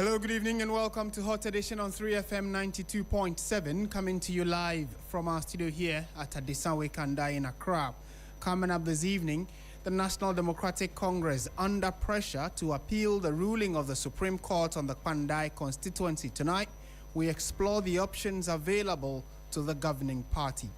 Hello, good evening and welcome to Hot Edition on 3FM 92.7, coming to you live from our studio here at Adisanwe Kandai in Accra. Coming up this evening, the National Democratic Congress under pressure to appeal the ruling of the Supreme Court on the Kandai constituency. Tonight, we explore the options available to the governing party.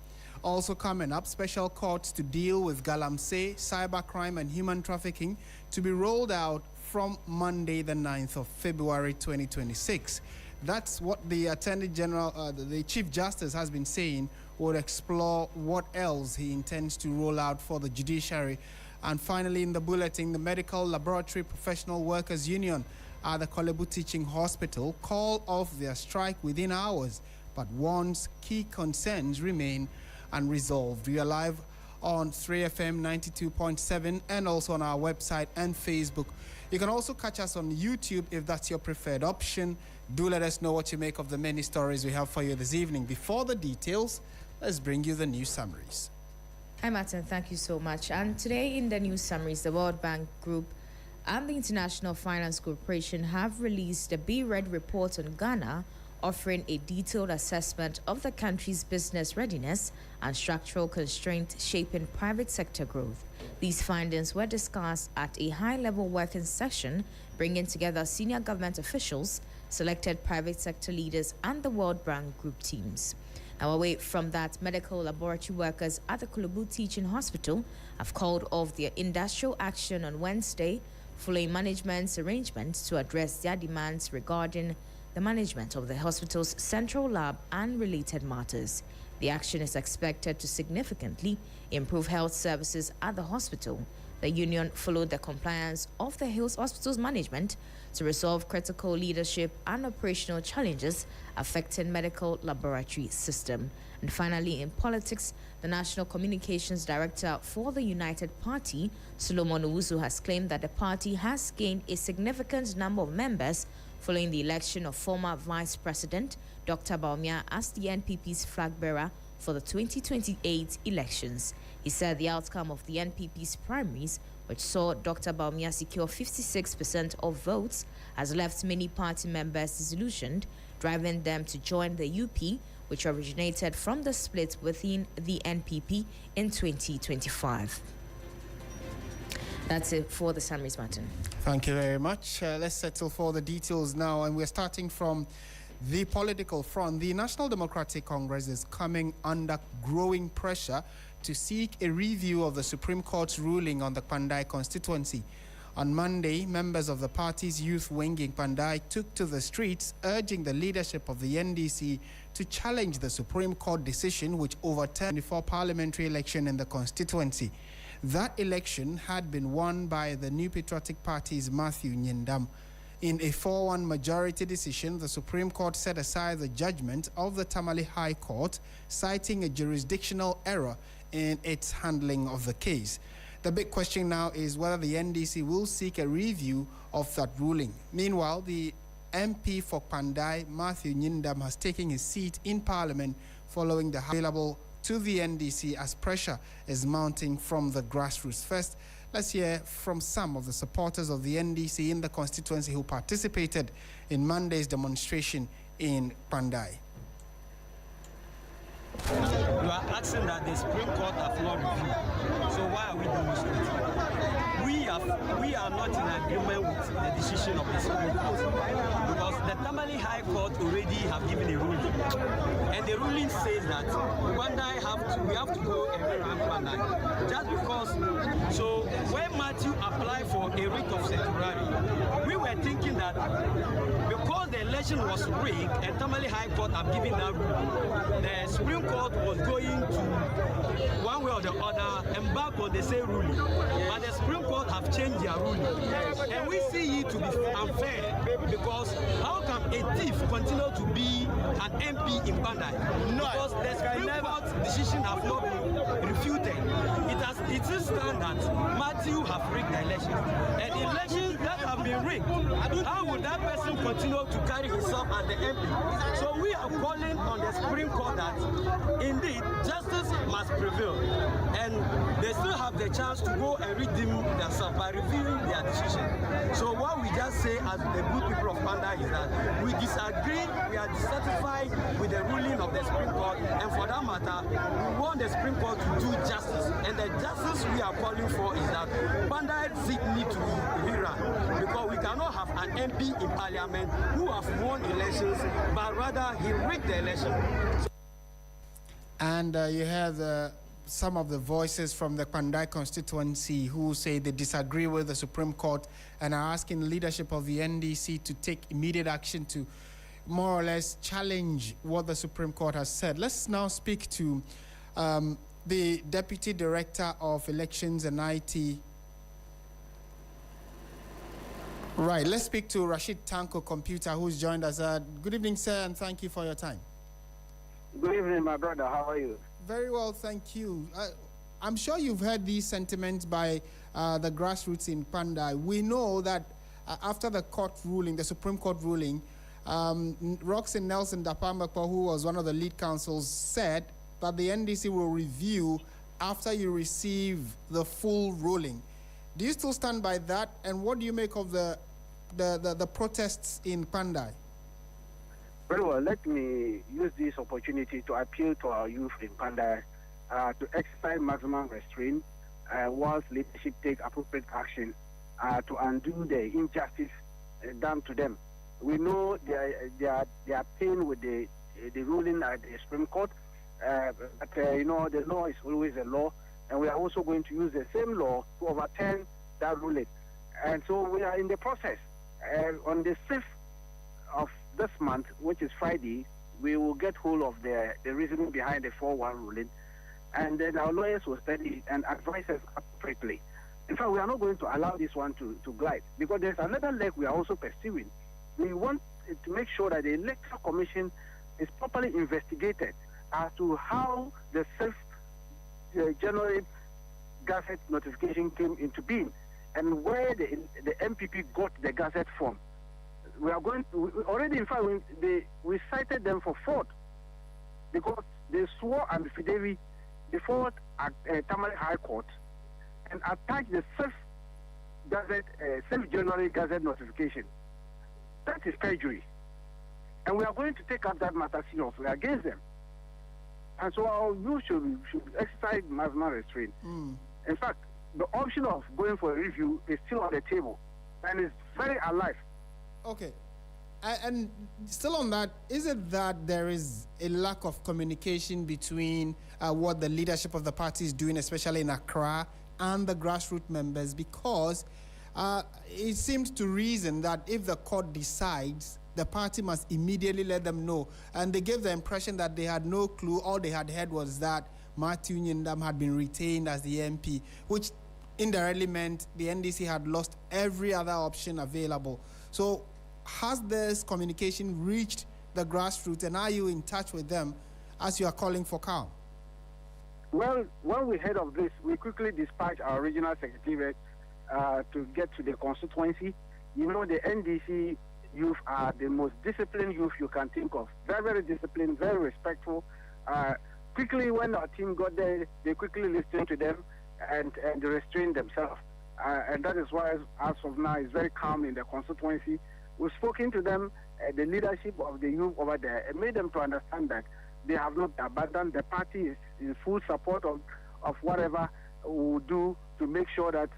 Also coming up, special courts to deal with galamsey, cybercrime and human trafficking to be rolled out from Monday, the 9th of February 2026. That's what the Attorney General, the Chief Justice has been saying, would explore what else he intends to roll out for the judiciary. And finally, in the bulletin, the Medical Laboratory Professional Workers Union at the Kolebu Teaching Hospital call off their strike within hours, but warns key concerns remain unresolved. We are live on 3FM 92.7 and also on our website and Facebook. You can also catch us on YouTube if that's your preferred option. Do let us know what you make of the many stories we have for you this evening. Before the details, let's bring you the news summaries. Hi Martin, thank you so much. And today in the news summaries, the World Bank Group and the International Finance Corporation have released a BRED report on Ghana, offering a detailed assessment of the country's business readiness and structural constraints shaping private sector growth. These findings were discussed at a high-level working session, bringing together senior government officials, selected private sector leaders, and the World Bank Group teams. Now, away from that, medical laboratory workers at the Kolebu Teaching Hospital have called off their industrial action on Wednesday, following management's arrangements to address their demands regarding the management of the hospital's central lab and related matters. The action is expected to significantly improve health services at the hospital. The union followed the compliance of the Hills Hospital's management to resolve critical leadership and operational challenges affecting medical laboratory system. And finally, in politics, the National Communications Director for the United Party, Solomon Owusu, has claimed that the party has gained a significant number of members following the election of former Vice President Dr. Bawumia as the NPP's flag bearer for the 2028 elections. He said the outcome of the NPP's primaries, which saw Dr. Bawumia secure 56% of votes, has left many party members disillusioned, driving them to join the UP, which originated from the split within the NPP in 2025. That's it for the summaries, Martin. Thank you very much. Let's settle for the details now, and we're starting from the political front. The National Democratic Congress is coming under growing pressure to seek a review of the Supreme Court's ruling on the Kandai constituency. On Monday, members of the party's youth wing in Kandai took to the streets, urging the leadership of the NDC to challenge the Supreme Court decision which overturned the 4 parliamentary election in the constituency. That election had been won by the New Patriotic Party's Matthew Nyendam. In a 4-1 majority decision, the Supreme Court set aside the judgment of the Tamale High Court, citing a jurisdictional error in its handling of the case. The big question now is whether the NDC will seek a review of that ruling. Meanwhile, the MP for Kandai, Matthew Nyendam, has taken his seat in Parliament following the available to the NDC as pressure is mounting from the grassroots. First, let's hear from some of the supporters of the NDC in the constituency who participated in Monday's demonstration in Kandai. You are asking that the Supreme Court have not reviewed. So why are we demonstrating? We are not in agreement with the decision of the Supreme Court because the Tamale High Court already have given a ruling, and the ruling says that we have to go around Kandai just because. So when Matthew applied for a writ of certiorari, we were thinking that because the election was rigged and Tamale High Court have given that ruling, the Supreme Court was going to one way or the other embark on the same ruling, but the Supreme Court have changed their ruling, and we see it to be unfair because how can a thief continue to be an MP in Kandai? No, because the Supreme Court's decision have not been refuted. It is stand that Matthew have rigged the elections, and elections that have been rigged, how would that person continue to carry himself as the MP? So we are calling on the Supreme Court that indeed justice must prevail. and they still have the chance to go and redeem themselves by reviewing their decision. So what we just say as the good people of Panda is that we disagree, we are dissatisfied with the ruling of the Supreme Court, and for that matter, we want the Supreme Court to do justice. And the justice we are calling for is that Panda seat need to be rerun, because we cannot have an MP in Parliament who have won elections, but rather he rigged the election. And you have some of the voices from the Pandai constituency who say they disagree with the Supreme Court and are asking the leadership of the NDC to take immediate action to more or less challenge what the Supreme Court has said. Let's now speak to the Deputy Director of Elections and IT. Right, let's speak to Rashid Tanko Computer, who's joined us. Good evening, sir, and thank you for your time. Good evening, my brother. How are you? Very well, thank you. I'm sure you've heard these sentiments by the grassroots in Pandai. We know that after the court ruling, the Supreme Court ruling, Roxy Nelson Dapambakpa, who was one of the lead counsels, said that the NDC will review after you receive the full ruling. Do you still stand by that? And what do you make of the protests in Pandai? Very well, let me use this opportunity to appeal to our youth in Pandai to exercise maximum restraint whilst leadership take appropriate action to undo the injustice done to them. We know they are pain with the ruling at the Supreme Court, but you know, the law is always a law, and we are also going to use the same law to overturn that ruling. And so we are in the process. On the 5th of this month, which is Friday, we will get hold of the reasoning behind the 4-1 ruling, and then our lawyers will study and advise us appropriately. In fact, we are not going to allow this one to glide, because there's another leg we are also pursuing. We want to make sure that the Electoral Commission is properly investigated as to how the 6th January Gazette notification came into being and where the MPP got the Gazette from. We are going to, already in fact, we cited them for fraud because they swore an affidavit before Tamale High Court and attached the 6th Gazette, 6th January Gazette notification. That is perjury. And we are going to take up that matter seriously against them. And so our youth should exercise maximum restraint. In fact, the option of going for a review is still on the table and is very alive. Okay. And still on that, is it that there is a lack of communication between what the leadership of the party is doing, especially in Accra, and the grassroots members? Because it seems to reason that if the court decides, the party must immediately let them know. And they gave the impression that they had no clue. All they had heard was that Martin Asiedu-Dartey had been retained as the MP, which indirectly meant the NDC had lost every other option available. So has this communication reached the grassroots, and are you in touch with them as you are calling for calm? Well, when we heard of this, we quickly dispatched our regional secretariat to get to the constituency. You know, the NDC youth are the most disciplined youth you can think of. Very, very disciplined, very respectful. Quickly, when our team got there, they quickly listened to them and restrained themselves. And that is why, as of now, it's very calm in the constituency. We've spoken to them, the leadership of the youth over there, and made them to understand that they have not abandoned. The party is in full support of whatever we'll do to make sure that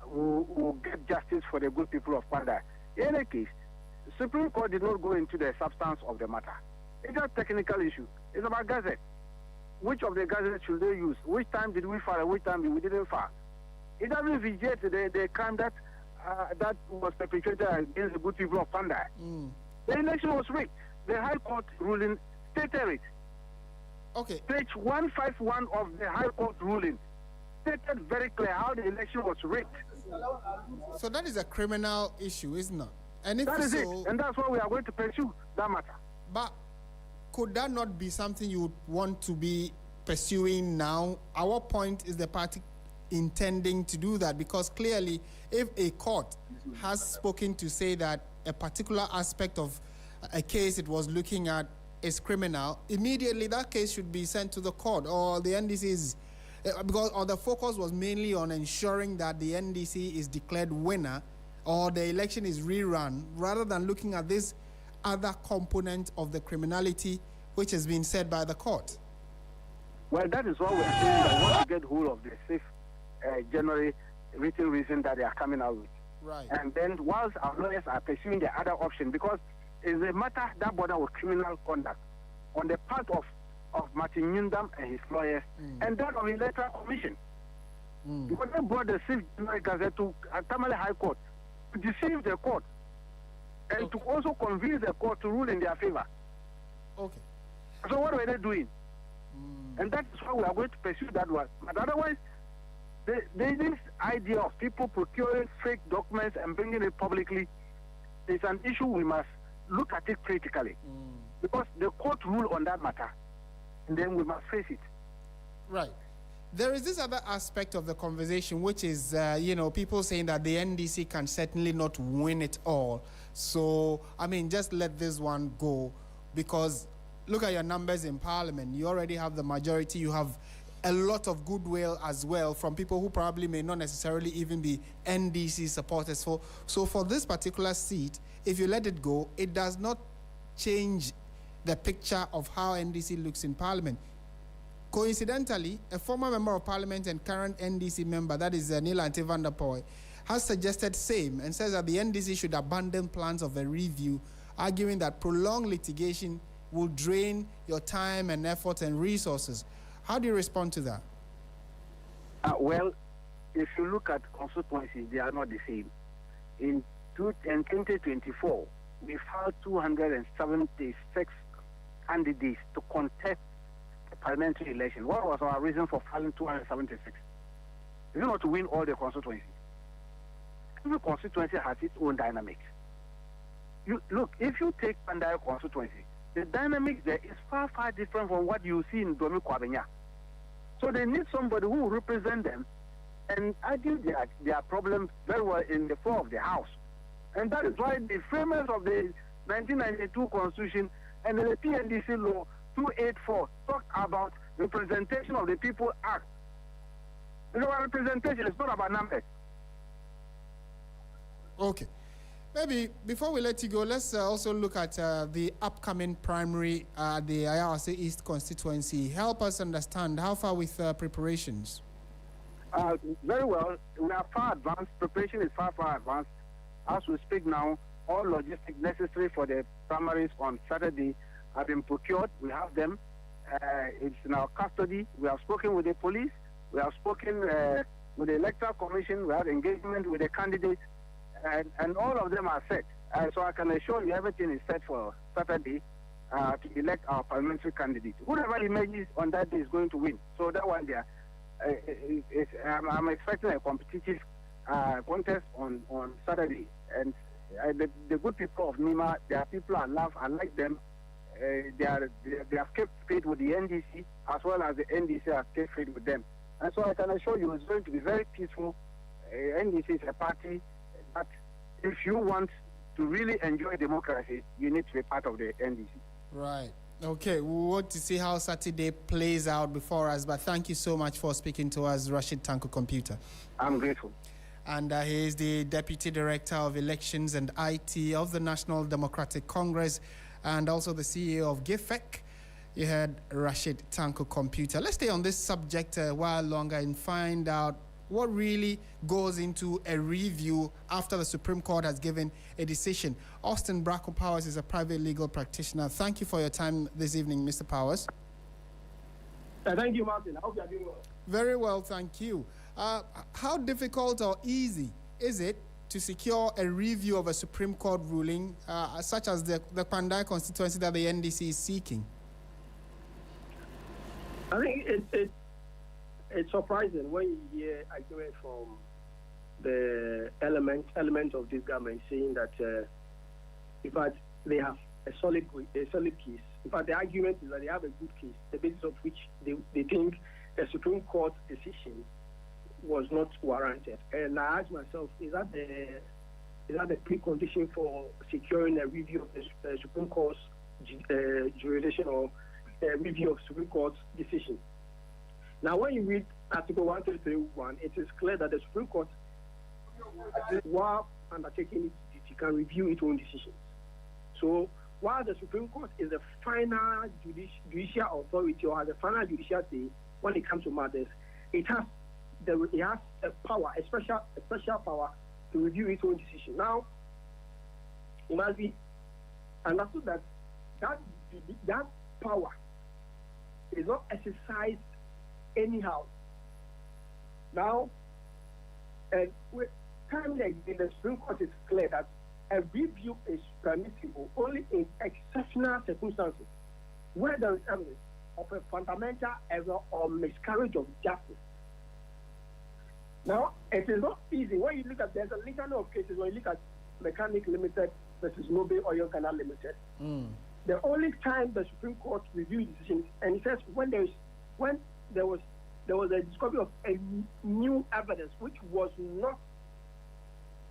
we'll get justice for the good people of Panda. In any case, the Supreme Court did not go into the substance of the matter. It's a technical issue. It's about Gazette. Which of the Gazettes should they use? Which time did we file and which time we didn't file? It doesn't violate the crime that was perpetrated against the good people of Panda. The election was rigged. The High Court ruling stated it. Okay. Page 151 of the High Court ruling stated very clear how the election was rigged. So that is a criminal issue, isn't it? And if that is so, it. And that's why we are going to pursue that matter. But could that not be something you would want to be pursuing now? Our point is the party intending to do that, because clearly if a court has spoken to say that a particular aspect of a case it was looking at is criminal, immediately that case should be sent to the court, or the NDC is Because or the focus was mainly on ensuring that the NDC is declared winner or the election is rerun, rather than looking at this other component of the criminality which has been said by the court. Well, that is what we're saying, that once you get hold of the 6th January written reason that they are coming out with. Right. And then whilst our lawyers are pursuing the other option, because it's a matter that border with criminal conduct on the part of Martin Asiedu-Dartey and his lawyers, and that of the Electoral Commission. Because they brought the 6th January Gazette to Tamale High Court to deceive the court and to also convince the court to rule in their favor. Okay. So what were they doing? And that is why we are going to pursue that one. But otherwise, this idea of people procuring fake documents and bringing it publicly is an issue we must look at it critically. Because the court ruled on that matter, and then we must face it. Right. There is this other aspect of the conversation, which is, people saying that the NDC can certainly not win it all. So, I mean, just let this one go, because look at your numbers in Parliament. You already have the majority. You have a lot of goodwill as well from people who probably may not necessarily even be NDC supporters. So for this particular seat, if you let it go, it does not change the picture of how NDC looks in Parliament. Coincidentally, a former member of Parliament and current NDC member, that is Neelanthi van der Poy, has suggested same and says that the NDC should abandon plans of a review, arguing that prolonged litigation will drain your time and effort and resources. How do you respond to that? Well, if you look at constituencies, they are not the same. In 2024, we filed 276 candidates to contest the parliamentary election. What was our reason for filing 276? It's not to win all the constituencies. Every constituency has its own dynamics. Look, if you take Pandai constituency, the dynamics there is far, far different from what you see in Domi Kwabenya. So they need somebody who will represent them and argue their problems very well in the floor of the House. And that is why the framers of the 1992 Constitution and the PNDC Law 284 talk about Representation of the People Act. You know, representation is not about numbers. Okay. Maybe before we let you go, let's also look at the upcoming primary, the IRC East constituency. Help us understand how far with preparations. Very well. We are far advanced. Preparation is far, far advanced. As we speak now, all logistics necessary for the primaries on Saturday have been procured. We have them. It's in our custody. We have spoken with the police. We have spoken with the Electoral Commission. We have engagement with the candidates. And all of them are set. So I can assure you everything is set for Saturday to elect our parliamentary candidate. Whoever emerges on that day is going to win. So that one there, I'm expecting a competitive contest on Saturday. And the good people of Nima, their people I love, I like them. They have kept faith with the NDC as well as the NDC has kept faith with them. And so I can assure you it's going to be very peaceful. NDC is a party. But if you want to really enjoy democracy, you need to be part of the NDC. Right. Okay. We want to see how Saturday plays out before us, but thank you so much for speaking to us, Rashid Tanko Computer. I'm grateful. And he is the Deputy Director of Elections and IT of the National Democratic Congress and also the CEO of GIFEC. You heard Rashid Tanko Computer. Let's stay on this subject a while longer and find out what really goes into a review after the Supreme Court has given a decision. Austin Bracco Powers is a private legal practitioner. Thank you for your time this evening, Mr. Powers. Thank you, Martin. I hope you are doing well. Very well, thank you. How difficult or easy is it to secure a review of a Supreme Court ruling, such as the Pandai constituency that the NDC is seeking? I think it's surprising when you hear argument from the element of this government saying that, in fact, they have a solid case. In fact, the argument is that they have a good case, the basis of which they think the Supreme Court decision was not warranted. And I ask myself, is that the precondition for securing a review of the Supreme Court's jurisdiction or a review of Supreme Court's decision? Now, when you read Article 133.1, it is clear that the Supreme Court, while undertaking its duty, can review its own decisions. So, while the Supreme Court is the final judicial authority or has the final judicial say when it comes to matters, it has a power, a special power to review its own decision. Now, it must be understood that that power is not exercised anyhow. Now, timely in the Supreme Court is clear that a review is permissible only in exceptional circumstances where there is evidence of a fundamental error or miscarriage of justice. Now, it is not easy. When you look at, there's a litany of cases when you look at Mechanic Limited versus Noble Oil Canal Limited. The only time the Supreme Court reviewed decisions, and it says when there was a discovery of a new evidence which was not,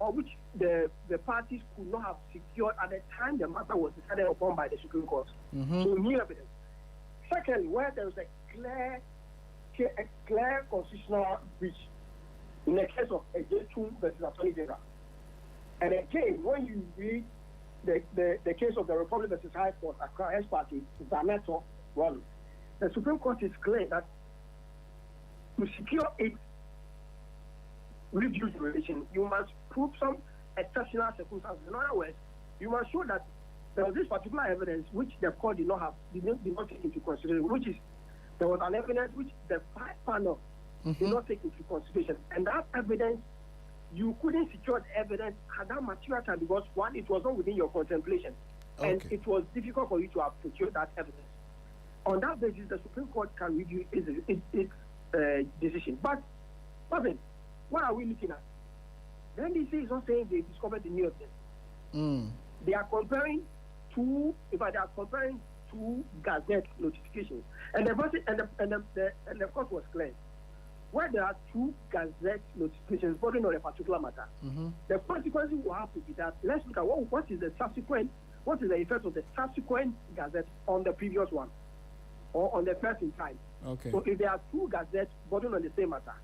or which the parties could not have secured at the time the matter was decided upon by the Supreme Court. So new evidence. Secondly, where there was a clear constitutional breach in the case of Ejetu versus Attorney General. And again, when you read the case of the Republic versus High Court, Accra ex parte, Zaneto, Raleigh, the Supreme Court is clear that to secure its review duration, you must prove some exceptional circumstances. In other words, you must show that there was this particular evidence which the court did not take into consideration, which is there was an evidence which the five panel did not take into consideration. And that evidence, you couldn't secure the evidence at that material time because, one, it was not within your contemplation. And it was difficult for you to have secured that evidence. On that basis, the Supreme Court can review its decision. But, Marvin, what are we looking at? The NDC is not saying they discovered the new evidence. They are comparing two Gazette notifications. And the court was clear. Where there are two Gazette notifications bordering on a particular matter, the consequence will have to be that let's look at what is the effect of the subsequent Gazette on the previous one or on the first in time. So if there are two Gazettes bordering on the same matter,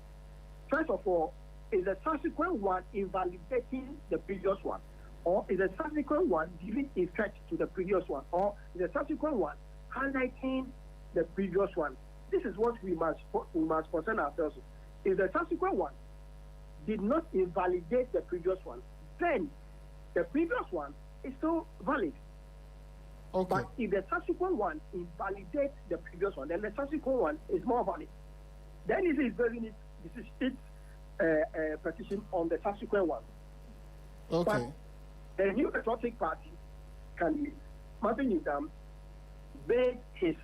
first of all, is the subsequent one invalidating the previous one, or is the subsequent one giving effect to the previous one, or is the subsequent one highlighting the previous one? This is what we must concern ourselves with. If the subsequent one did not invalidate the previous one, then the previous one is still valid. But if the subsequent one invalidates the previous one, then the subsequent one is more valid. Then it is basing its petition on the subsequent one. But the New Patriotic Party candidate, Martin Asiedu-Dartey, based his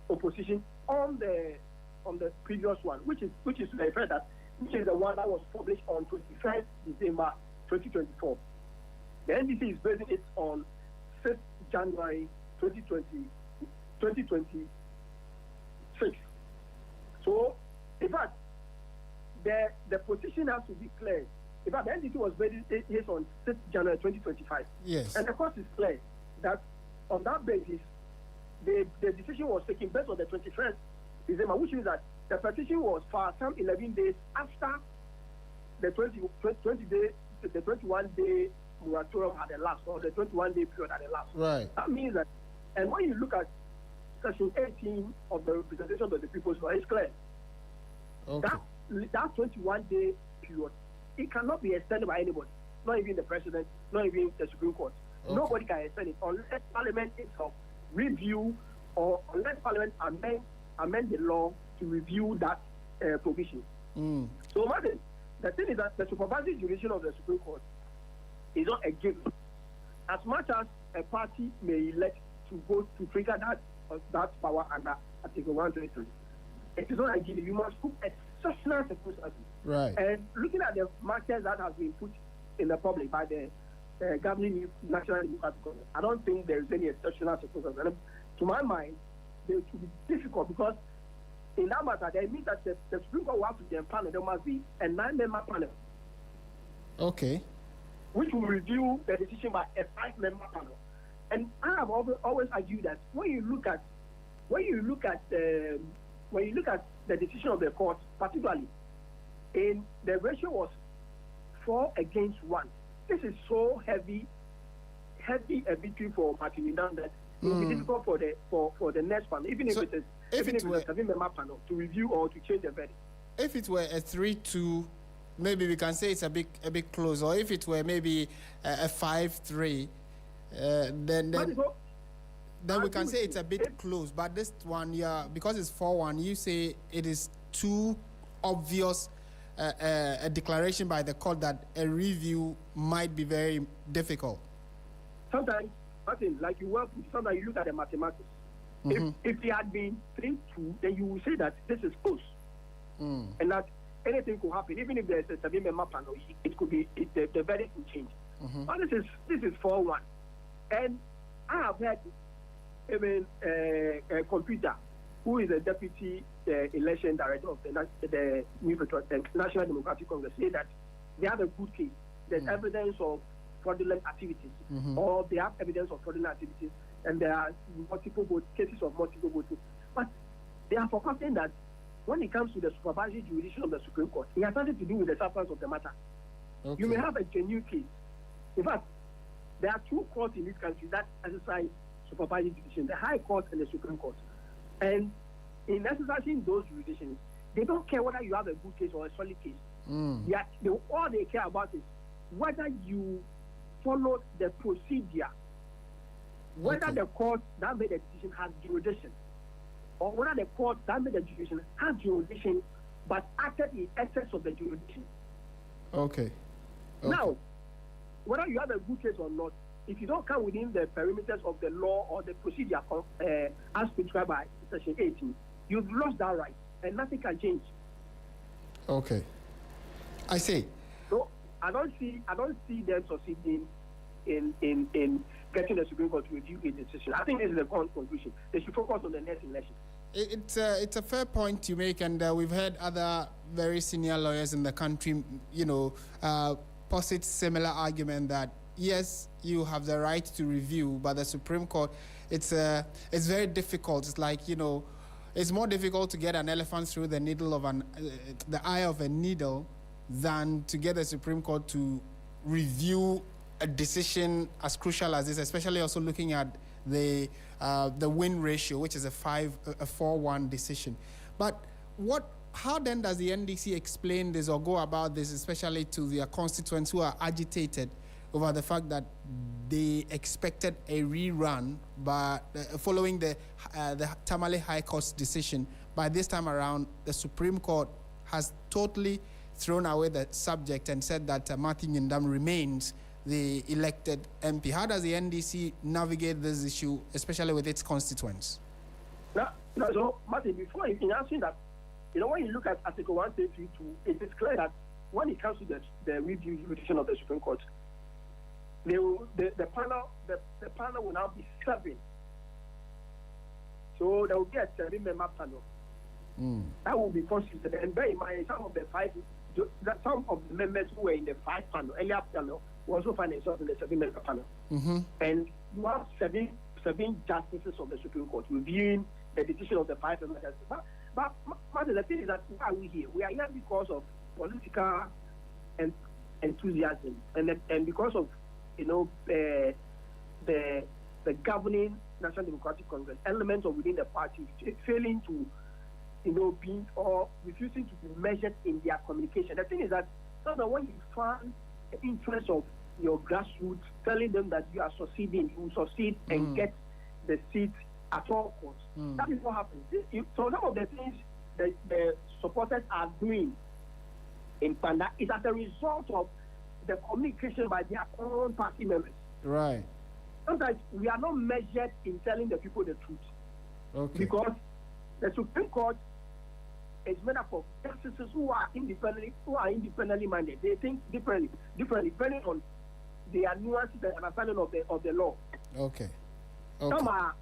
opposition on the previous one, which is the effect that which is the one that was published on 21st December 2024. The NDC is basing it on 6th January 2026. So, in fact, the position has to be clear. In fact, the NDC was basing it on 6th January 2025. Yes. And the court is clear that on that basis, the decision was taken based on the 21st December, which means that the petition was for some 11 days after the 21-day moratorium had elapsed, or the 21-day period had elapsed. Right. That means that, and when you look at Section 18 of the Representation of the People's Law, it's clear. That 21-day period, it cannot be extended by anybody, not even the President, not even the Supreme Court. Nobody can extend it unless Parliament itself review or unless Parliament amend the law to review that provision. So, Martin, the thing is that the supervisory jurisdiction of the Supreme Court is not a given. As much as a party may elect to go to trigger that power under Article 123, it is not a given. You must put exceptional circumstances. Right. And looking at the markers that has been put in the public by the governing National Democratic Congress, I don't think there is any exceptional circumstances. And to my mind, it will be difficult because in that matter, that means that the Supreme Court will have to be empaneled. There must be a 9-member panel. Which will review the decision by a 5-member panel. And I have always argued that when you look at the decision of the court, particularly in the ratio was 4 against 1. This is so heavy a victory for Martin Asiedu-Dartey that it will be difficult for the next panel, even if it is a 7-member panel, to review or to change the verdict. If it were a 3-2, maybe we can say it's a bit close, or if it were maybe a 5-3, then we can say it's a bit close. But this one, because it's 4-1, you say it is too obvious a declaration by the court that a review might be very difficult. Sometimes, Martin, like you work, sometimes you look at the mathematics. If it had been 3-2, then you will say that this is close, and that anything could happen. Even if there's a 7-member panel, it could be the verdict will change. But this is 4-1, and I have heard even a computer, who is the deputy election director of the National Democratic Congress, say that they have a good case. There's evidence of fraudulent activities, or they have evidence of fraudulent activities, and there are cases of multiple voting. But they are forgetting that when it comes to the supervisory jurisdiction of the Supreme Court, it has nothing to do with the substance of the matter. Okay. You may have a genuine case. In fact, there are 2 courts in this country that exercise supervisory jurisdiction, the High Court and the Supreme Court. And in exercising those jurisdictions, they don't care whether you have a good case or a solid case. All they care about is whether you followed the procedure, whether the court that made the decision has jurisdiction, or whether the court that made the decision has jurisdiction but acted in excess of the jurisdiction. Okay. Now, whether you have a good case or not, if you don't come within the perimeters of the law or the procedure as prescribed by Section 18, you've lost that right, and nothing can change. Okay. I see. So I don't see them succeeding in getting the Supreme Court to review a decision. I think this is the conclusion. They should focus on the next election. It's a fair point you make, and we've heard other very senior lawyers in the country, posit similar argument that yes, you have the right to review, but the Supreme Court, it's very difficult. It's like, it's more difficult to get an elephant through the needle of the eye of a needle than to get the Supreme Court to review a decision as crucial as this, especially also looking at the win ratio, which is a 4-1 decision. But how then does the NDC explain this or go about this, especially to their constituents who are agitated over the fact that they expected a rerun following the Tamale High Court's decision? By this time around, the Supreme Court has totally thrown away the subject and said that Martin Asiedu-Dartey remains the elected MP. How does the NDC navigate this issue, especially with its constituents? So, Martin, before in answering that, when you look at Article 132, it is clear that when it comes to the review jurisdiction of the Supreme Court, the panel will now be 7. So there will be a 7-member panel. That will be constituted. And bear in mind, some of the members who were in the 5 panel, earlier panel, will also find themselves in the 7-member panel. And you have seven justices of the Supreme Court reviewing the decision of the 5-member justices. But the thing is that why are we here? We are here because of political enthusiasm and because of the governing National Democratic Congress, elements of within the party failing to being or refusing to be measured in their communication. The thing is that when you find the interest of your grassroots, telling them that you are succeeding, you will succeed and get the seat at all costs. That is what happens. So some of the things that the supporters are doing in Panda is as a result of the communication by their own party members. Right. Sometimes we are not measured in telling the people the truth. Okay. Because the Supreme Court is made up of justices who are independently minded. They think differently, depending on their nuances and understanding of the law. Okay. Some are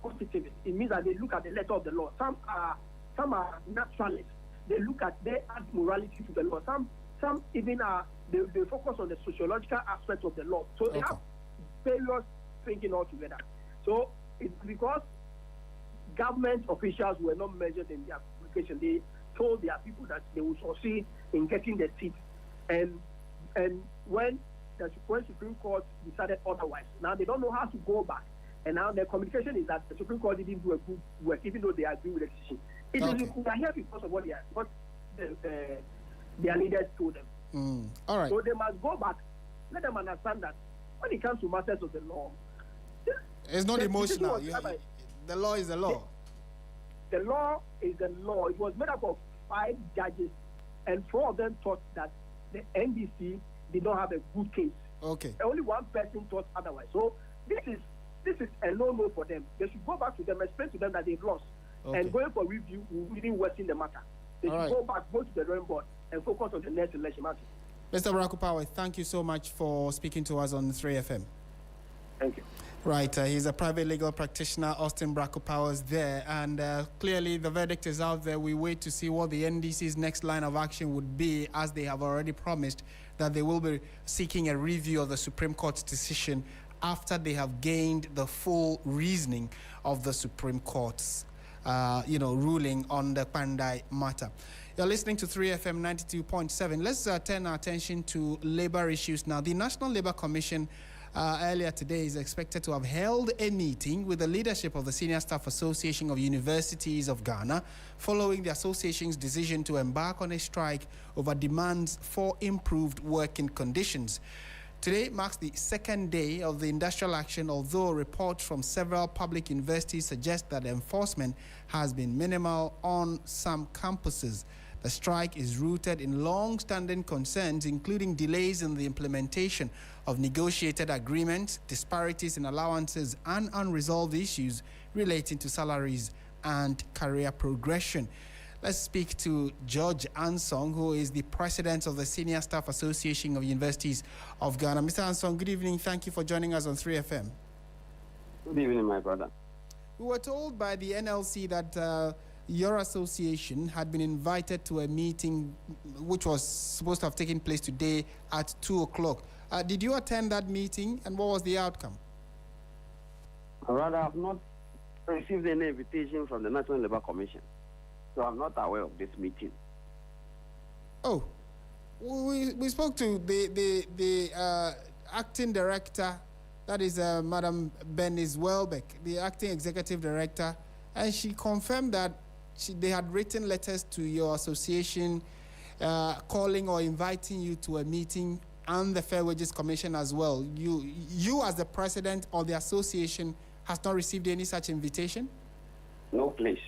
positive. It means that they look at the letter of the law. Some are naturalists. They add morality to the law. Some even they focus on the sociological aspect of the law. So they have various thinking altogether. So it's because government officials were not measured in their qualification. They told their people that they will succeed in getting the seat. And when the Supreme Court decided otherwise, now they don't know how to go back. And now the communication is that the Supreme Court didn't do a good work, even though they agree with the decision. We are here because of what their leaders told them. All right. So they must go back. Let them understand that when it comes to matters of the law, it's not emotional. The law is the law. The law is the law. It was made up of 5 judges, and 4 of them thought that the NDC did not have a good case. Okay. Only one person thought otherwise. So this is a no-no for them. They should go back to them, explain to them that they've lost, and going for review will really worsen the matter. They should go back, go to the drawing board, and focus on the next election. Mr. Brakupawe, thank you so much for speaking to us on 3FM. Thank you. Right, he's a private legal practitioner, Austin Brakupawe is there, and clearly the verdict is out there. We wait to see what the NDC's next line of action would be, as they have already promised that they will be seeking a review of the Supreme Court's decision after they have gained the full reasoning of the Supreme Court's ruling on the Pandai matter. You're listening to 3FM 92.7. Let's turn our attention to labor issues now. The National Labor Commission earlier today is expected to have held a meeting with the leadership of the Senior Staff Association of Universities of Ghana following the association's decision to embark on a strike over demands for improved working conditions. Today marks the second day of the industrial action, although reports from several public universities suggest that enforcement has been minimal on some campuses. The strike is rooted in long-standing concerns, including delays in the implementation of negotiated agreements, disparities in allowances, and unresolved issues relating to salaries and career progression. Let's speak to George Ansong, who is the president of the Senior Staff Association of Universities of Ghana. Mr. Ansong, good evening. Thank you for joining us on 3FM. Good evening, my brother. We were told by the NLC that your association had been invited to a meeting which was supposed to have taken place today at 2 o'clock. Did you attend that meeting, and what was the outcome? Rather, I have not received any invitation from the National Labour Commission, so I'm not aware of this meeting. Oh, we spoke to the acting director, that is Madam Bernice Welbeck, the acting executive director, and she confirmed that they had written letters to your association calling or inviting you to a meeting, and the Fair Wages Commission as well. You as the president of the association has not received any such invitation? No, please.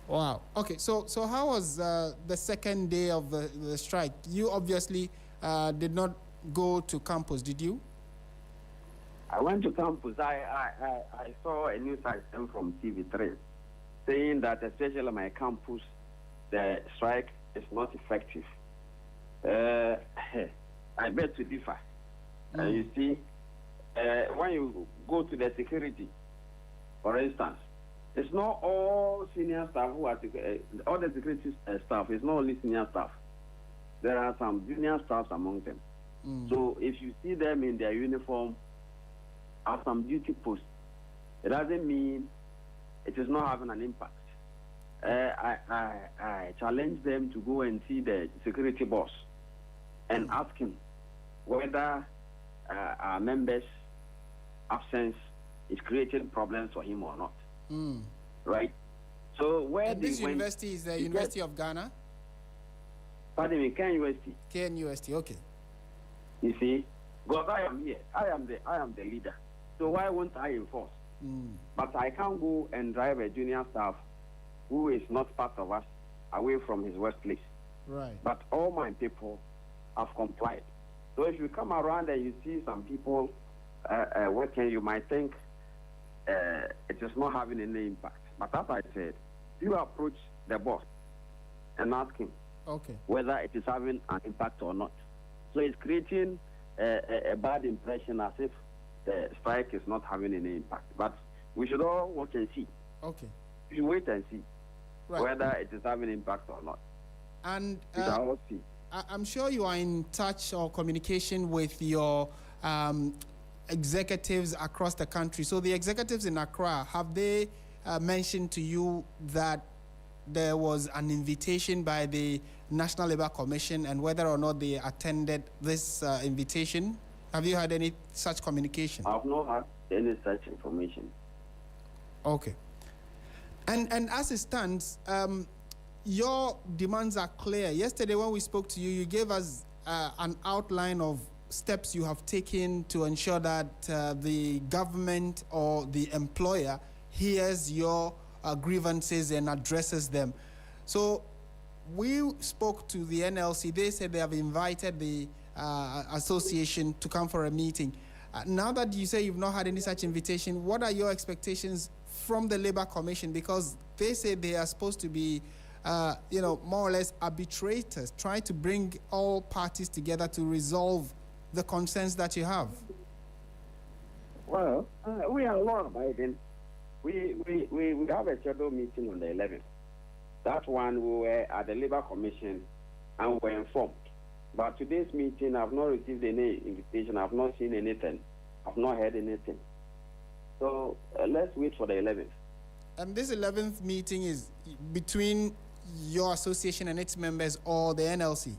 Wow. Okay, so how was the second day of the strike? You obviously did not go to campus, did you? I went to campus. I saw a news item from TV3 saying that, especially my campus, the strike is not effective. I beg to differ. You see, when you go to the security, for instance, it's not all senior staff who are all the security staff. It's not only senior staff. There are some junior staffs among them. So if you see them in their uniform at some duty posts, it doesn't mean it is not having an impact. I challenge them to go and see the security boss and ask him whether our members' absence is creating problems for him or not. Right? So where this university is the University of Ghana? Pardon me, KNUST. KNUST, okay. You see, because I am here, I am the leader. So why won't I enforce? But I can't go and drive a junior staff who is not part of us away from his workplace. Right. But all my people have complied. So if you come around and you see some people working, you might think it is not having any impact. But as I said, you approach the boss and ask him whether it is having an impact or not. So it's creating a bad impression as if the strike is not having any impact. But we should all watch and see. Okay. You wait and see whether it is having impact or not. And we shall all see. I'm sure you are in touch or communication with your executives across the country. So the executives in Accra, have they mentioned to you that there was an invitation by the National Labour Commission and whether or not they attended this invitation? Have you had any such communication? I've not had any such information. Okay. And as it stands, your demands are clear. Yesterday when we spoke to you, you gave us an outline of steps you have taken to ensure that the government or the employer hears your grievances and addresses them. So we spoke to the NLC. They said they have invited the association to come for a meeting. Now that you say you've not had any such invitation, what are your expectations from the Labour Commission? Because they say they are supposed to be, more or less arbitrators, trying to bring all parties together to resolve the concerns that you have. Well, we are law-abiding. We have a shadow meeting on the 11th. That one we were at the Labour Commission and were informed. But today's meeting, I've not received any invitation. I've not seen anything. I've not heard anything. So let's wait for the 11th. And this 11th meeting is between your association and its members or the NLC?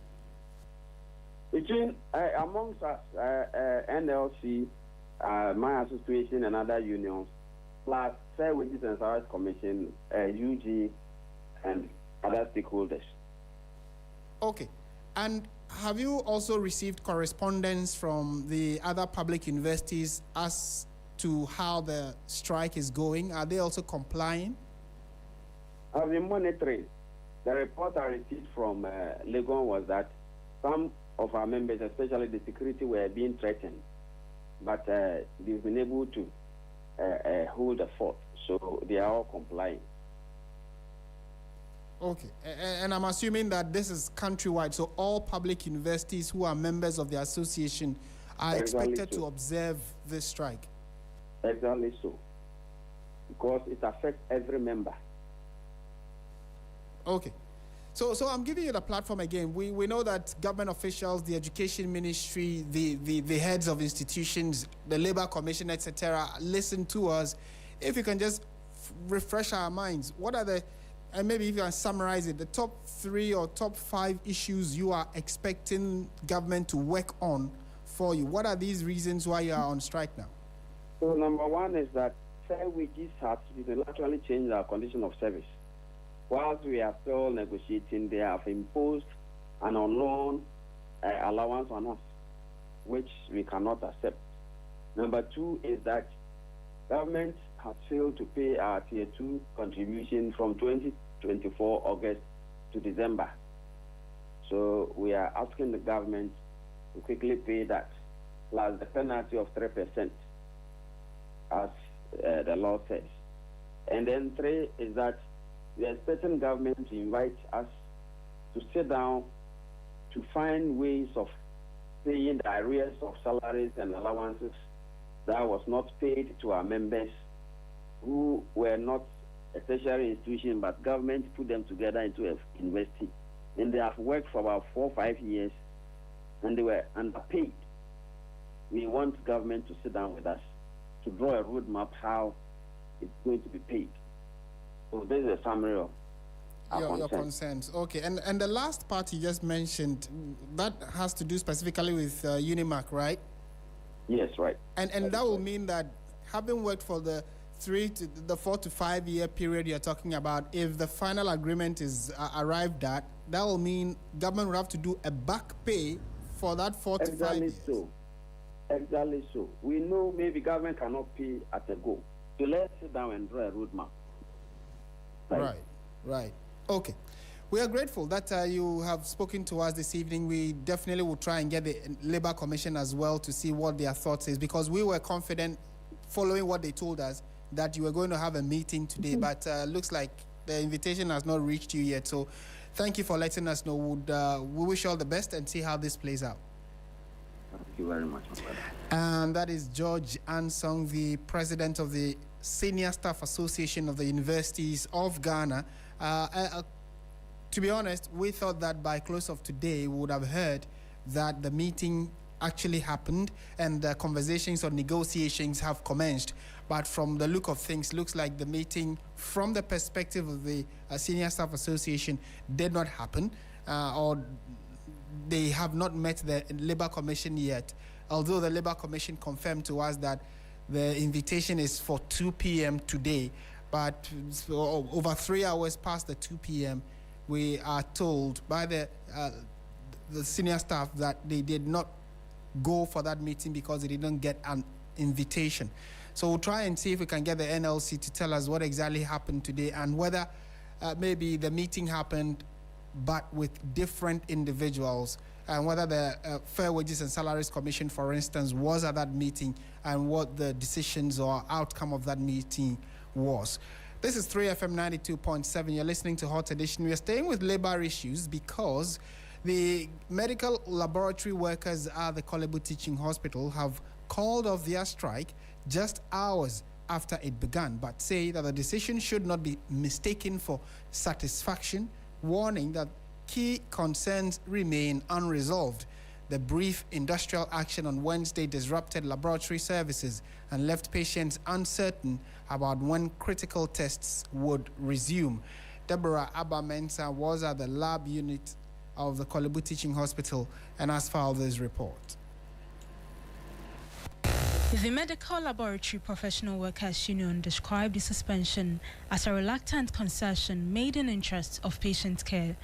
Between, amongst us, NLC, my association and other unions, plus Fair Wages and Salaries Commission, UG, and other stakeholders. Okay. And have you also received correspondence from the other public universities as to how the strike is going? Are they also complying? I've been monitoring. The report I received from Legon was that some of our members, especially the security, were being threatened, but they've been able to hold the fort, so they are all complying. Okay, and I'm assuming that this is countrywide, so all public universities who are members of the association are expected to observe this strike. Exactly so, because it affects every member. Okay. So I'm giving you the platform again. We know that government officials, the education ministry, the heads of institutions, the Labour Commission, etc., listen to us. If you can just refresh our minds, what are the, and maybe if you can summarize it, the top 3 or top 5 issues you are expecting government to work on for you? What are these reasons why you are on strike now? So number 1 is that fair wages have unilaterally changed our condition of service. Whilst we are still negotiating, they have imposed an unknown allowance on us, which we cannot accept. Number 2 is that government has failed to pay our Tier 2 contribution from 2024 August to December. So we are asking the government to quickly pay that, plus the penalty of 3%, as the law says. And then 3 is that we are expecting government to invite us to sit down to find ways of paying the arrears of salaries and allowances that was not paid to our members who were not a tertiary institution, but government put them together into a university. And they have worked for about 4 or 5 years, and they were underpaid. We want government to sit down with us to draw a roadmap how it's going to be paid. So this is a summary of your concerns. Okay, and the last part you just mentioned, that has to do specifically with Unimac, right? Yes, right. And that will mean that having worked for the 4 to 5 year period you're talking about, if the final agreement is arrived at, that will mean government will have to do a back pay for that 4 to 5 years. Exactly so. We know maybe government cannot pay at a go. So let's sit down and draw a roadmap. Right. Okay. We are grateful that you have spoken to us this evening. We definitely will try and get the Labour Commission as well to see what their thoughts is, because we were confident, following what they told us, that you were going to have a meeting today, but looks like the invitation has not reached you yet. So thank you for letting us know. We wish you all the best and see how this plays out. Thank you very much, my brother. And that is George Ansong, the president of the Senior Staff Association of the Universities of Ghana. To be honest, we thought that by close of today we would have heard that the meeting actually happened and the conversations or negotiations have commenced. But from the look of things, looks like the meeting, from the perspective of the Senior Staff Association, did not happen, or they have not met the Labour Commission yet. Although the Labour Commission confirmed to us that the invitation is for 2 p.m. today, but over 3 hours past the 2 p.m., we are told by the senior staff that they did not go for that meeting because they didn't get an invitation. So we'll try and see if we can get the NLC to tell us what exactly happened today and whether maybe the meeting happened but with different individuals, and whether the Fair Wages and Salaries Commission, for instance, was at that meeting and what the decisions or outcome of that meeting was. This is 3FM 92.7. You're listening to Hot Edition. We are staying with labor issues because the medical laboratory workers at the Kolebu Teaching Hospital have called off their strike just hours after it began, but say that the decision should not be mistaken for satisfaction, warning that key concerns remain unresolved. The brief industrial action on Wednesday disrupted laboratory services and left patients uncertain about when critical tests would resume. Deborah Abba-Mensah was at the lab unit of the Kolebu Teaching Hospital and has filed this report. The Medical Laboratory Professional Workers Union described the suspension as a reluctant concession made in interest of patient care.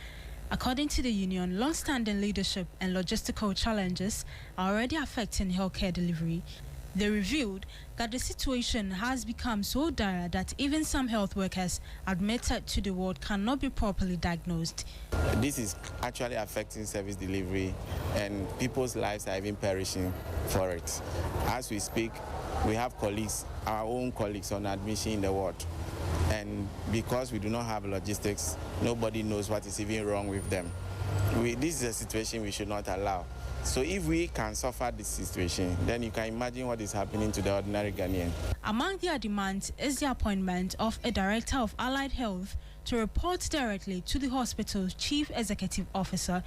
According to the union, long-standing leadership and logistical challenges are already affecting healthcare delivery. They revealed that the situation has become so dire that even some health workers admitted to the ward cannot be properly diagnosed. This is actually affecting service delivery, and people's lives are even perishing for it. As we speak, we have colleagues, our own colleagues on admission in the ward. And because we do not have logistics, nobody knows what is even wrong with them. This is a situation we should not allow. So if we can suffer this situation, then you can imagine what is happening to the ordinary Ghanaian. Among their demands is the appointment of a director of allied health to report directly to the hospital's chief executive officer.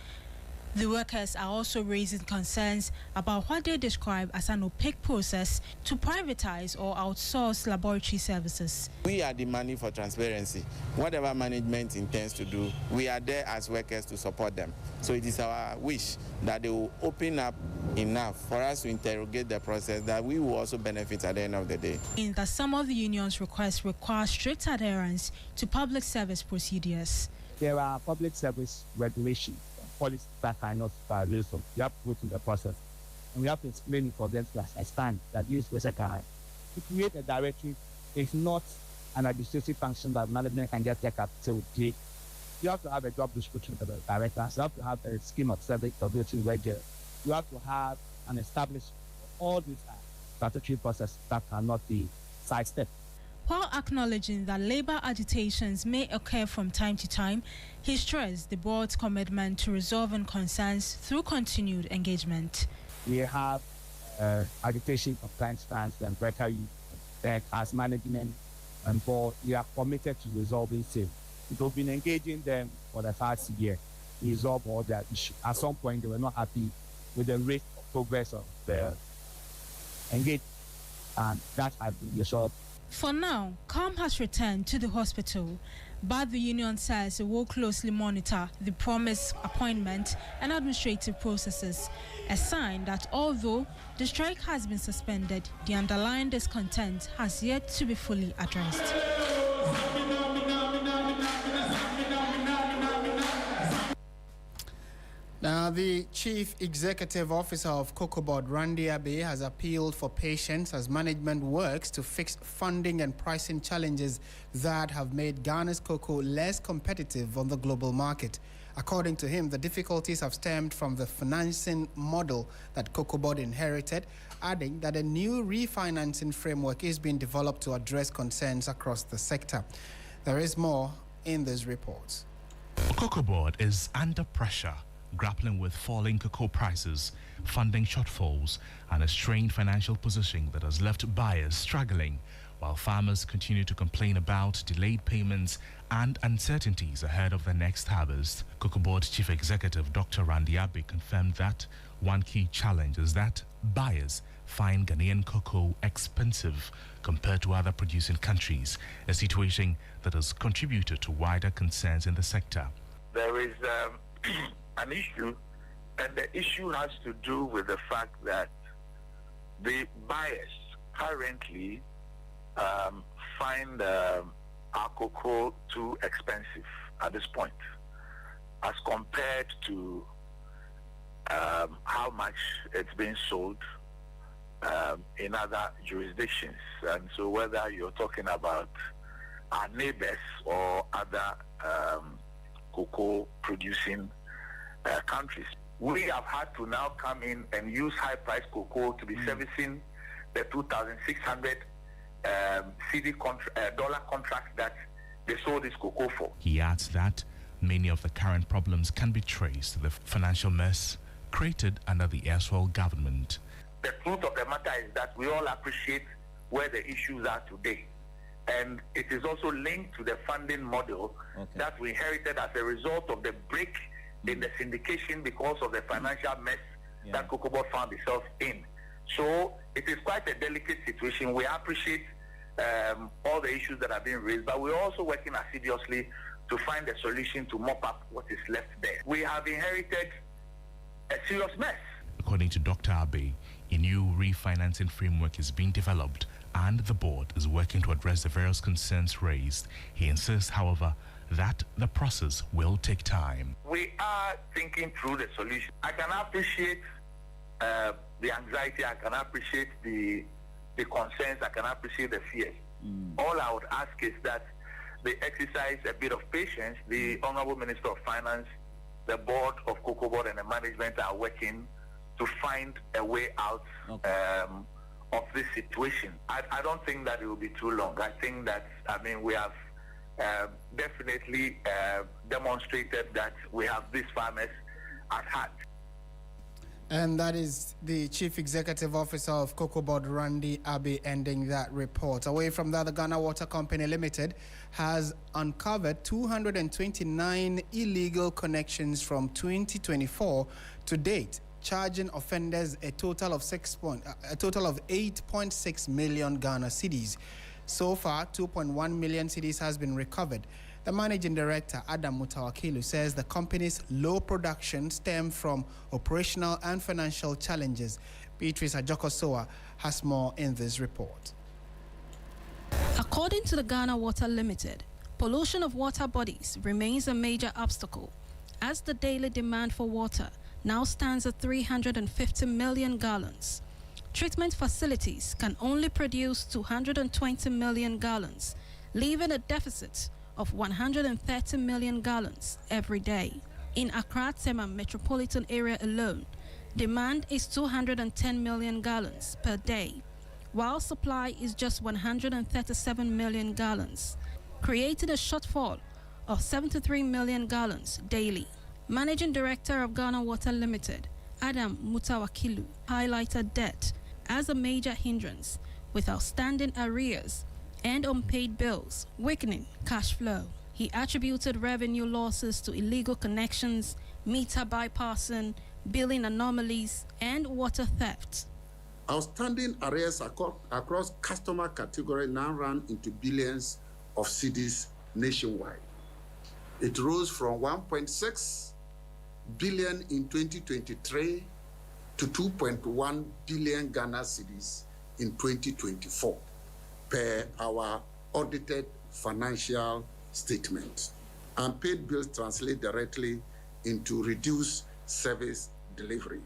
The workers are also raising concerns about what they describe as an opaque process to privatize or outsource laboratory services. We are demanding for transparency. Whatever management intends to do, we are there as workers to support them. So it is our wish that they will open up enough for us to interrogate the process, that we will also benefit at the end of the day. In that some of the union's requests require strict adherence to public service procedures. There are public service regulations, policies that cannot violate. You have to go through the process. And we have to explain it for them to understand that this was a guy. To create a directory is not an administrative function that management can just take up to click. You have to have a job description for the directors. You have to have a scheme of service of the regular. You have to have an established all these statutory processes that cannot be sidestepped. While acknowledging that labor agitations may occur from time to time, he stressed the board's commitment to resolving concerns through continued engagement. We have agitation from time to time and breaker that as management and board, we are committed to resolving it. We've been engaging them for the past year to resolve all their issues. At some point, they were not happy with the rate of progress of the engagement, and that has been resolved. For now, calm has returned to the hospital, but the union says it will closely monitor the promised appointment and administrative processes, a sign that although the strike has been suspended, the underlying discontent has yet to be fully addressed. Now, the Chief Executive Officer of COCOBOD, Randy Abe, has appealed for patience as management works to fix funding and pricing challenges that have made Ghana's cocoa less competitive on the global market. According to him, the difficulties have stemmed from the financing model that COCOBOD inherited, adding that a new refinancing framework is being developed to address concerns across the sector. There is more in this report. COCOBOD is under pressure, grappling with falling cocoa prices, funding shortfalls, and a strained financial position that has left buyers struggling while farmers continue to complain about delayed payments and uncertainties ahead of the next harvest. Cocoa Board Chief Executive Dr. Asiedu-Dartey confirmed that one key challenge is that buyers find Ghanaian cocoa expensive compared to other producing countries, a situation that has contributed to wider concerns in the sector. There is an issue, and the issue has to do with the fact that the buyers currently find our cocoa too expensive at this point as compared to how much it's being sold in other jurisdictions. And so whether you're talking about our neighbors or other cocoa producing countries, we have had to now come in and use high price cocoa to be servicing the 2,600 dollar contract that they sold this cocoa for. He adds that many of the current problems can be traced to the financial mess created under the erstwhile government. The truth of the matter is that we all appreciate where the issues are today. And it is also linked to the funding model that we inherited as a result of the break in the syndication because of the financial mess that Cocoa Board found itself in. So it is quite a delicate situation. We appreciate all the issues that are being raised, but we're also working assiduously to find a solution to mop up what is left there. We have inherited a serious mess. According to Dr. Abe, a new refinancing framework is being developed and the board is working to address the various concerns raised. He insists, however, that the process will take time. We are thinking through the solution. I can appreciate the anxiety, I can appreciate the concerns, I can appreciate the fears. All I would ask is that they exercise a bit of patience. The Honorable Minister of Finance, the board of Cocoa Board and the management are working to find a way out of this situation. I don't think that it will be too long. I think that, we have definitely demonstrated that we have these farmers at heart. And that is the Chief Executive Officer of Cocoa Board, Randy Abe, ending that report. Away from that, the Ghana Water Company Limited has uncovered 229 illegal connections from 2024 to date, charging offenders a total of 8.6 million Ghana cedis. So far, 2.1 million cedis has been recovered. The managing director, Adam Mutawakilu, says the company's low production stemmed from operational and financial challenges. Beatrice Ajokosoa has more in this report. According to the Ghana Water Limited, pollution of water bodies remains a major obstacle, as the daily demand for water now stands at 350 million gallons. Treatment facilities can only produce 220 million gallons, leaving a deficit of 130 million gallons every day. In Accra-Tema metropolitan area alone, demand is 210 million gallons per day, while supply is just 137 million gallons, creating a shortfall of 73 million gallons daily. Managing Director of Ghana Water Limited, Adam Mutawakilu, highlighted debt as a major hindrance, with outstanding arrears and unpaid bills weakening cash flow. He attributed revenue losses to illegal connections, meter bypassing, billing anomalies, and water theft. Outstanding arrears across customer category now run into billions of cedis nationwide. It rose from 1.6 billion in 2023 to 2.1 billion Ghana cedis in 2024. Per our audited financial statement. Unpaid bills translate directly into reduced service delivery.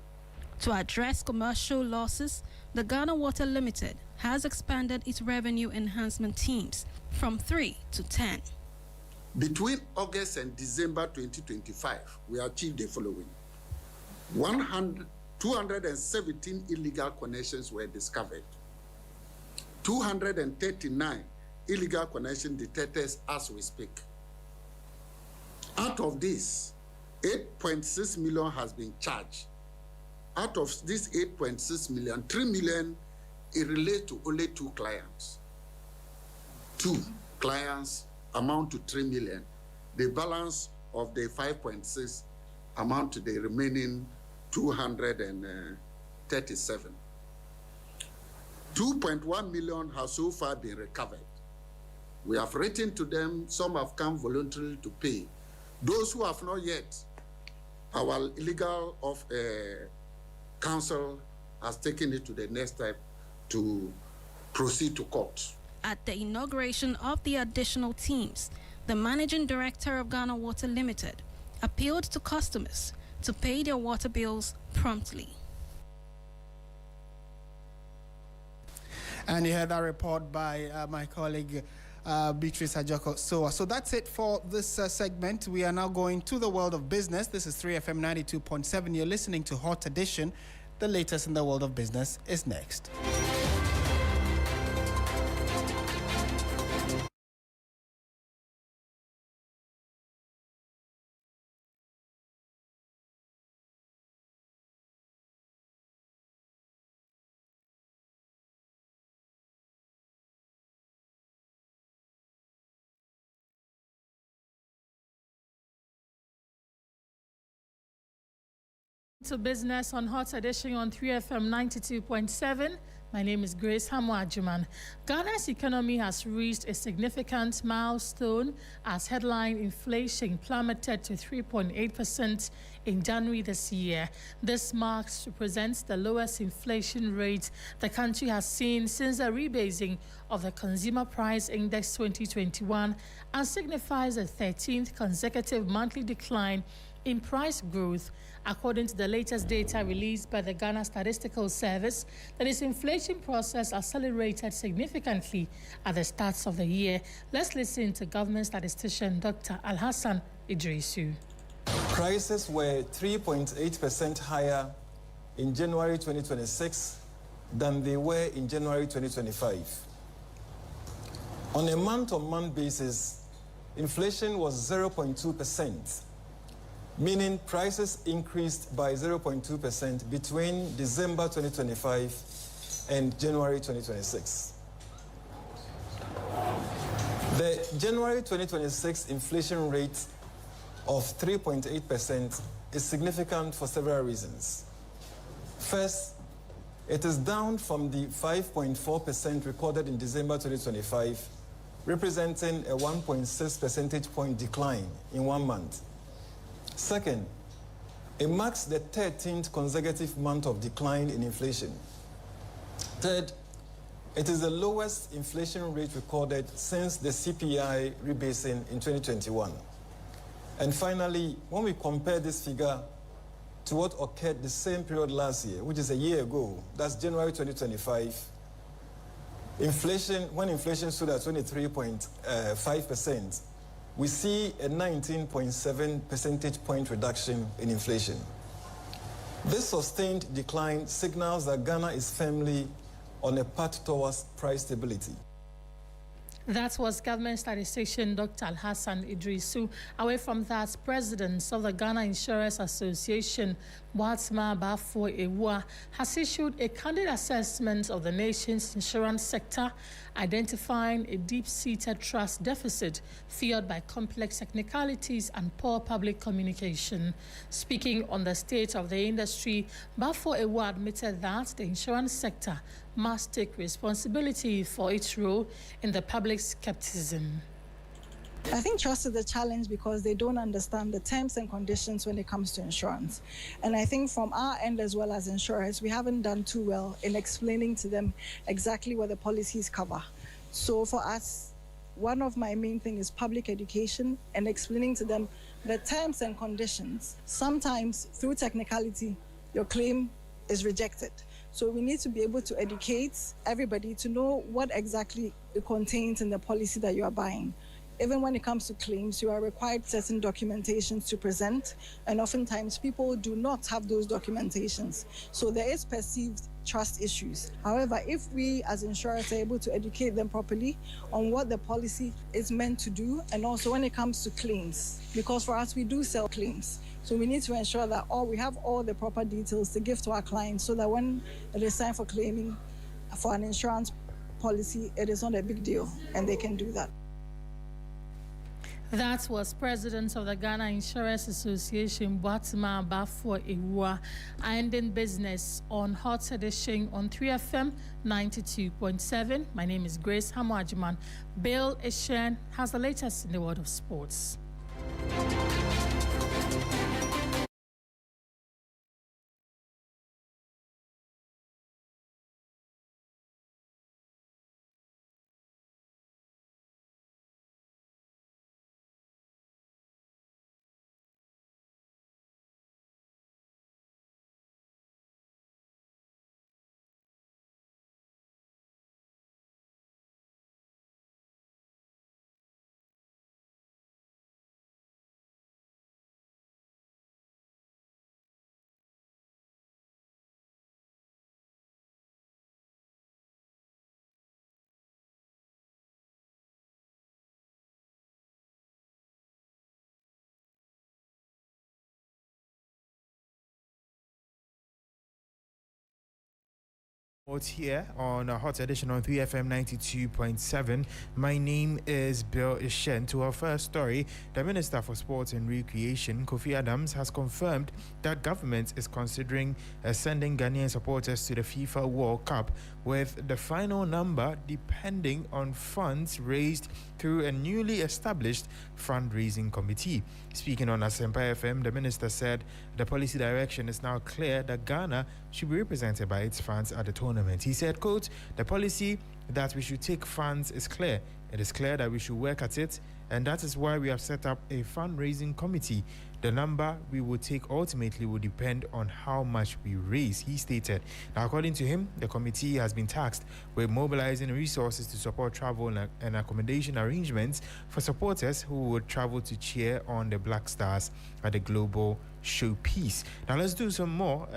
To address commercial losses, the Ghana Water Limited has expanded its revenue enhancement teams from 3 to 10. Between August and December 2025, we achieved the following. 217 illegal connections were discovered. 239 illegal connection detectors as we speak. Out of this, 8.6 million has been charged. Out of this 8.6 million, 3 million, it relates to only 2 clients. 2 clients amount to 3 million. The balance of the 5.6 amount to the remaining 237. 2.1 million has so far been recovered. We have written to them, some have come voluntarily to pay. Those who have not yet, our legal counsel has taken it to the next step to proceed to court. At the inauguration of the additional teams, the managing director of Ghana Water Limited appealed to customers to pay their water bills promptly. And you heard that report by my colleague Beatrice Ajoko. So that's it for this segment. We are now going to the world of business. This is 3FM 92.7. You're listening to Hot Edition. The latest in the world of business is next. To business on Hot Edition on 3FM 92.7. My name is Grace Hamwa-Juman. Ghana's economy has reached a significant milestone as headline inflation plummeted to 3.8% in January this year. This represents the lowest inflation rate the country has seen since the rebasing of the Consumer Price Index 2021 and signifies a 13th consecutive monthly decline in price growth. According to the latest data released by the Ghana Statistical Service, that its inflation process accelerated significantly at the start of the year. Let's listen to government statistician Dr. Alhassan Idrisu. Prices were 3.8% higher in January 2026 than they were in January 2025. On a month-on-month basis, inflation was 0.2%. Meaning prices increased by 0.2% between December 2025 and January 2026. The January 2026 inflation rate of 3.8% is significant for several reasons. First, it is down from the 5.4% recorded in December 2025, representing a 1.6 percentage point decline in 1 month. Second, it marks the 13th consecutive month of decline in inflation. Third, it is the lowest inflation rate recorded since the CPI rebasing in 2021. And finally, when we compare this figure to what occurred the same period last year, which is a year ago, that's January 2025, when inflation stood at 23.5%, we see a 19.7 percentage point reduction in inflation. This sustained decline signals that Ghana is firmly on a path towards price stability. That was government statistician Dr. Alhassan Idrisu. Away from that, president of the Ghana Insurance Association, Watsma Bafo Ewa, has issued a candid assessment of the nation's insurance sector, identifying a deep-seated trust deficit fueled by complex technicalities and poor public communication. Speaking on the state of the industry, Bafo Ewa admitted that the insurance sector must take responsibility for its role in the public skepticism. I think trust is a challenge because they don't understand the terms and conditions when it comes to insurance. And I think from our end as well as insurers, we haven't done too well in explaining to them exactly what the policies cover. So for us, one of my main things is public education and explaining to them the terms and conditions. Sometimes through technicality, your claim is rejected. So we need to be able to educate everybody to know what exactly it contains in the policy that you are buying. Even when it comes to claims, you are required certain documentations to present, and oftentimes people do not have those documentations. So there is perceived trust issues. However, if we as insurers are able to educate them properly on what the policy is meant to do, and also when it comes to claims, because for us, we do sell claims. So we need to ensure that we have all the proper details to give to our clients so that when it is time for claiming for an insurance policy, it is not a big deal, and they can do that. That was President of the Ghana Insurance Association, Boatima Bafo Iwa, ending business on Hot Edition on 3FM 92.7. My name is Grace Hamwajiman. Bill Eshen has the latest in the world of sports. Here on a Hot Edition on 3FM 92.7. My name is Bill Ishen. To our first story, the Minister for Sports and Recreation, Kofi Adams, has confirmed that government is considering sending Ghanaian supporters to the FIFA World Cup, with the final number depending on funds raised through a newly established fundraising committee. Speaking on Asempa FM, the minister said the policy direction is now clear that Ghana should be represented by its fans at the tournament. He said, quote, "The policy that we should take funds is clear. It is clear that we should work at it, and that is why we have set up a fundraising committee. The number we will take ultimately will depend on how much we raise," he stated. Now, according to him, the committee has been tasked with mobilizing resources to support travel and accommodation arrangements for supporters who would travel to cheer on the Black Stars at the global showpiece. Now, let's do some more.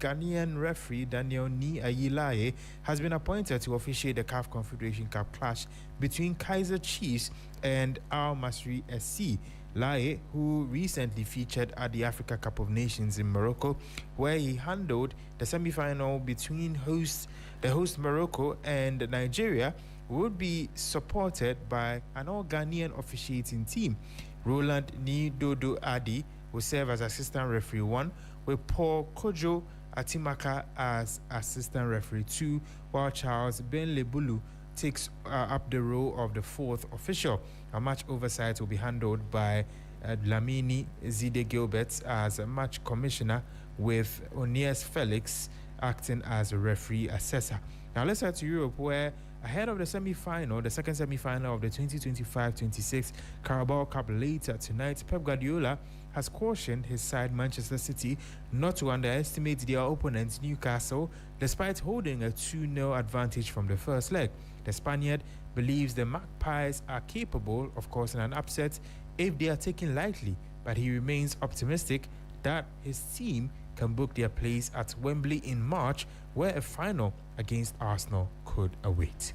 Ghanaian referee Daniel Ni Ayilaye has been appointed to officiate the CAF Confederation Cup clash between Kaiser Chiefs and Al Masry SC. Laye, who recently featured at the Africa Cup of Nations in Morocco, where he handled the semi-final between the host Morocco and Nigeria, would be supported by an all-Ghanaian officiating team. Roland Nidodo Adi will serve as assistant referee 1, with Paul Kojo Atimaka as assistant referee 2, while Charles Benlebulu takes up the role of the 4th official. A match oversight will be handled by Dlamini Zide Gilbert as a match commissioner, with Onias Felix acting as a referee assessor. Now let's head to Europe, where ahead of the semi-final, the second semi-final of the 2025-26 Carabao Cup later tonight, Pep Guardiola has cautioned his side Manchester City not to underestimate their opponent Newcastle, despite holding a 2-0 advantage from the first leg. The Spaniard believes the Magpies are capable of causing an upset if they are taken lightly, but he remains optimistic that his team can book their place at Wembley in March, where a final against Arsenal could await.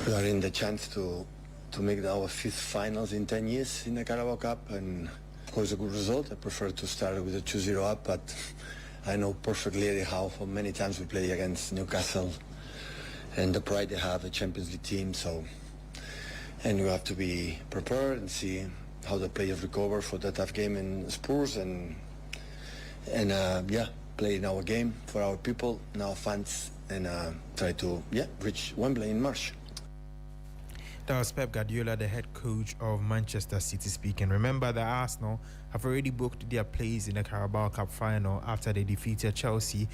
We are in the chance to make our 5th finals in 10 years in the Carabao Cup, and of course a good result. I prefer to start with a 2-0 up, but I know perfectly how many times we play against Newcastle and the pride they have, a Champions League team. And you have to be prepared and see how the players recover for that tough game in Spurs, and play in our game for our people and our fans, and try to reach Wembley in March. That was Pep Guardiola, the head coach of Manchester City, speaking. Remember that Arsenal have already booked their place in the Carabao Cup final after they defeated Chelsea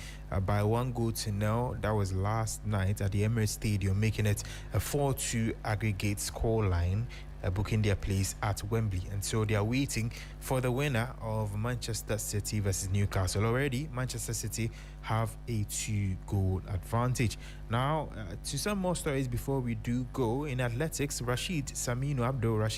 by 1-0. That was last night at the Emirates Stadium, making it a 4-2 aggregate scoreline, booking their place at Wembley. And so they are waiting for the winner of Manchester City versus Newcastle. Already, Manchester City have a 2-goal advantage. Now, to some more stories before we do go. In athletics, Abdul Rashid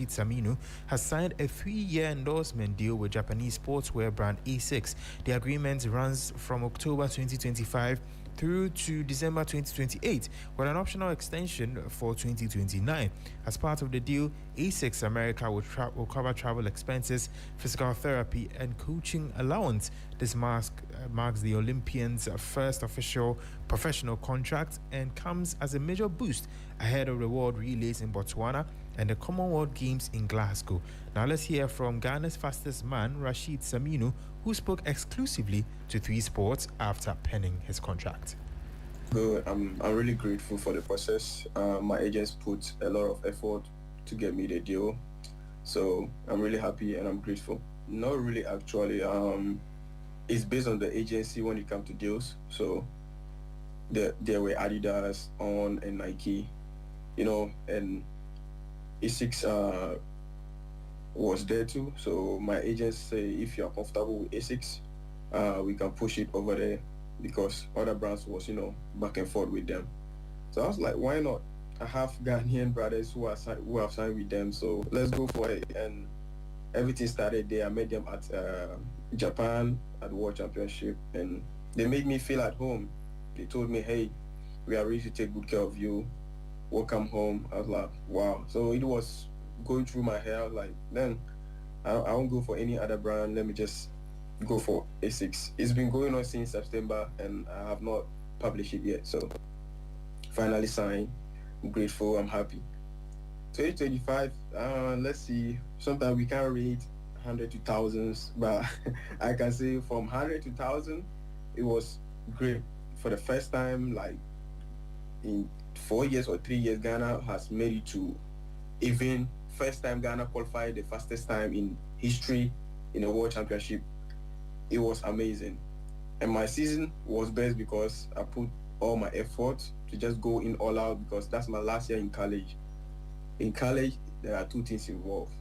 Saminu has signed a 3-year endorsement deal with Japanese sportswear brand A6. The agreement runs from October 2025 through to December 2028 with an optional extension for 2029. As part of the deal, A6 America will cover travel expenses, physical therapy, and coaching allowance. This marks the Olympians' first official professional contract and comes as a major boost ahead of the World Relays in Botswana and the Commonwealth Games in Glasgow. Now let's hear from Ghana's fastest man, Rashid Saminu, who spoke exclusively to 3 Sports after penning his contract. Good. I'm really grateful for the process. My agents put a lot of effort to get me the deal, so I'm really happy and I'm grateful. Not really, actually. It's based on the agency when it comes to deals. So there were Adidas, On, and Nike, and A6 was there too. So my agents say if you are comfortable with A6, we can push it over there, because other brands was back and forth with them. So I was like, why not? I have Ghanaian brothers who have signed with them, so let's go for it. And everything started there. I met them at Japan at the World Championship, and they made me feel at home. They told me, hey, we are ready to take good care of you. Welcome home. I was like, wow. So it was going through my hair, like, then I won't go for any other brand. Let me just go for A6. It's been going on since September, and I have not published it yet. So finally signed. I'm grateful. I'm happy. 2025. Let's see. Sometimes we can't rate 100 to thousands, but I can say from 100 to 1,000, it was great. For the first time, like in 4 years or 3 years, Ghana has made it to even first time Ghana qualified the fastest time in history in a World Championship. It was amazing. And my season was best because I put all my effort to just go in all out, because that's my last year in college. In college, there are 2 things involved.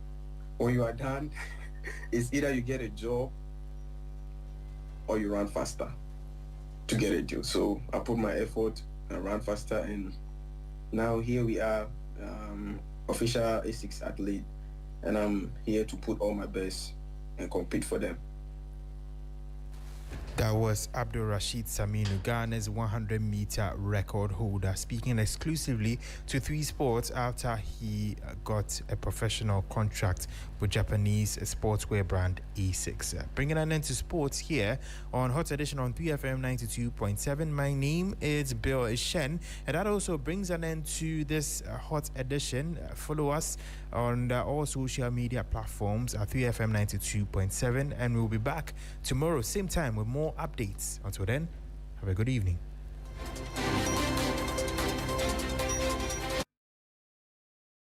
When you are done, it's either you get a job or you run faster to get a deal. So I put my effort and ran faster, and now here we are, official A6 athlete, and I'm here to put all my best and compete for them. That was Abdul Rashid Saminu, Ghana's 100-meter record holder, speaking exclusively to 3 Sports after he got a professional contract with Japanese sportswear brand A6. Bringing an end to sports here on Hot Edition on 3FM 92.7. My name is Bill Ishen, and that also brings an end to this Hot Edition. Follow us on all social media platforms at 3FM 92.7, and we'll be back tomorrow, same time, with more updates. Until then, have a good evening.